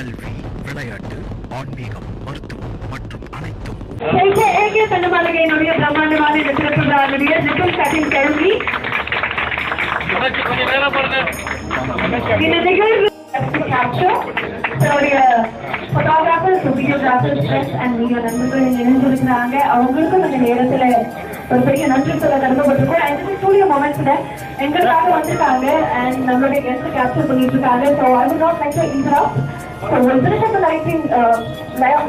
கல்வி, விளையாட்டு, ஆன்மீகம், மருத்துவம் மற்றும் அனைத்தும். தங்கமாளிகையினுடைய பிரம்மாண்டமான இந்த சிறப்புடைய லிட்டில் கட்டிங் கல்வி இந்த நிகழ்வு போட்டோகிராஃபர்ஸ், வீடியோகிராஃபர்ஸ் அண்ட் வீடியோ நண்பர்கள் இணைஞ்சிருக்கிறாங்க. அவங்களுக்கும் இந்த நேரத்துல ஒரு பெரிய நன்றி சொல்ல கடமைப்பட்டிருக்கோம். அண்ட் ஸ்டூடியோ மொமெண்ட்ஸ்ல எங்களுக்காக வந்திருக்காங்க அண்ட் நம்மளுடைய கெஸ்ட் கேப்சர் பண்ணிட்டு இருக்காங்க. So I would not like to interrupt. So we'll finish up the lighting,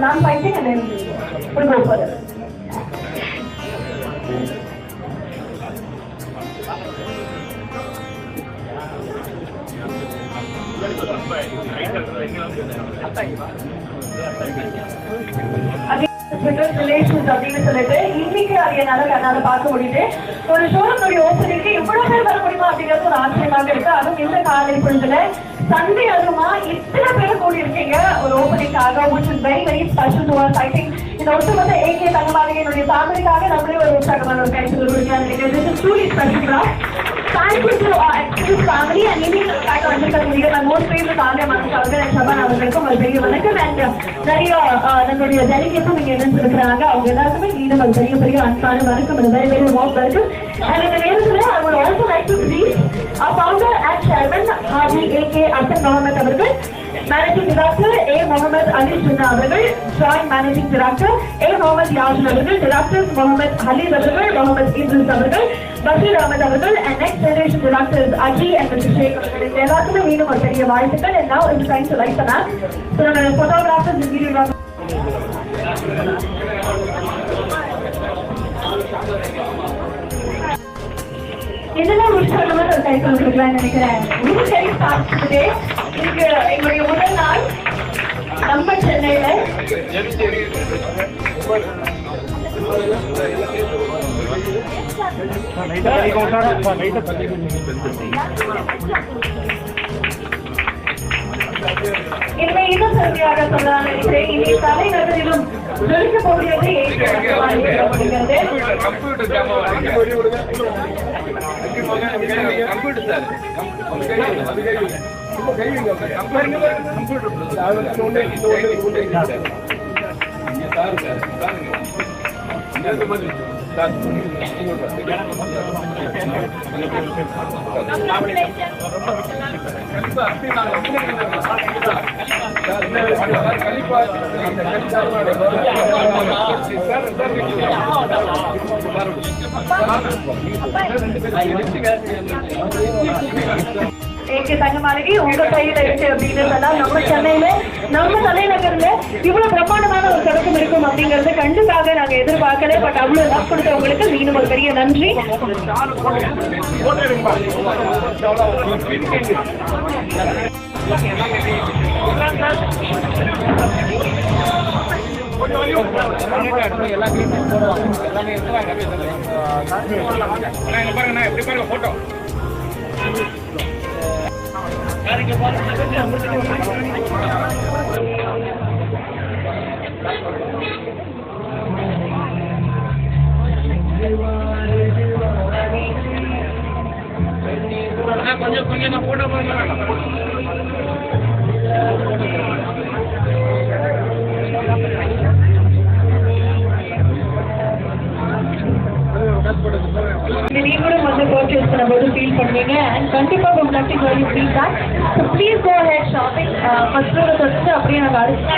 non-lighting, and then we'll go further. Relations அப்படின்னு சொல்லிட்டு இன்னைக்கு அது என்னால பார்க்க முடியுது. ஒரு ஷோரூமுடைய ஓப்பனிங்க்கு இவ்வளவு பேர் வர முடியுமா அப்படிங்கிறது ஒரு ஆச்சரியமாக இருக்கு. அதுவும் இந்த காலை பொழுதுல சண்டே அதுமா இத்தனை பேர் கூடி இருக்கீங்க ஒரு ஓப்பனிங்காக, which is very very special to us. I think இந்த ஒட்டுமொத்த ஏகே தங்கமாளிகையினுடைய ஃபேமிலிக்காக நம்மளே ஒரு உற்சாகமான ஒரு கைத்தல் கொடுக்கலாம். This is truly special for us. Thank you to our extended family and இன்னைக்காக வந்திருக்கக்கூடிய my most favorite ஆலியா மகன் அவர்கள் and ஷபான் அவர்களுக்கும் ஒரு பெரிய வணக்கம். And நிறைய நம்மளுடைய டெலிகேட்ஸும் இங்க இணைஞ்சிருக்கிறாங்க. அவங்க எல்லாருக்குமே மீண்டும் ஒரு பெரிய பெரிய அன்பான வணக்கம், very very warm welcome. And இந்த நேரத்தில் I would also like to greet our founder and chairman Haji A.K. Asad Mohammed அவர்கள், Managing Director A. Mohammed Ali Jinnah அவர்கள், Joint Managing Director A. Mohammed Yashin அவர்கள், Directors Mohammed Khalid அவர்கள், Mohammed Idris அவர்கள், Bashir Ahmed அவர்கள், and Next Generation Directors Aji and Mr. Sheikh அவர்கள். எல்லாருக்குமே மீண்டும் ஒரு பெரிய வாழ்த்துக்கள். And now it's time to light the match. So நம்ம photographers and videographers இதெல்லாம் உற்சாகமான ஒரு கைத்தல் கொடுக்கலாம்னு நினைக்கிறேன். இன்னைக்கு எங்களுடைய முதல் நாள் நம்ம சென்னையில இனிமே இன்னும் சரியாக சொல்லலாம் நினைக்கிறேன். இனி தலைநகரிலும் ஜொலிக்க போகிறது அப்படிங்கிறது. ஏகே தங்கமாளிகை உங்க கையில இருக்கு அப்படின்னு சொன்னா நம்ம சென்னையில நம்ம தலைநகர்ல இவ்வளவு பிரம்மாண்டமான ஒரு தொடக்கம் இருக்கும் அப்படிங்கறது கண்டிப்பாக நாங்க எதிர்பார்க்கல. பட் அவ்வளவு லவ் கொடுத்தவங்களுக்கு மீண்டும் ஒரு பெரிய நன்றி. கொஞ்சம் கொஞ்சம் போட்டோ நீங்களும் வந்து பர்ச்சேஸ் பண்ணும்போது ஃபீல் பண்ணுவீங்க. அண்ட் கண்டிப்பாக உங்களுக்கு value feedback. So please go ahead shopping. First ஃப்ளோரை தொட்டு அப்படியே நாங்கள் அடுத்து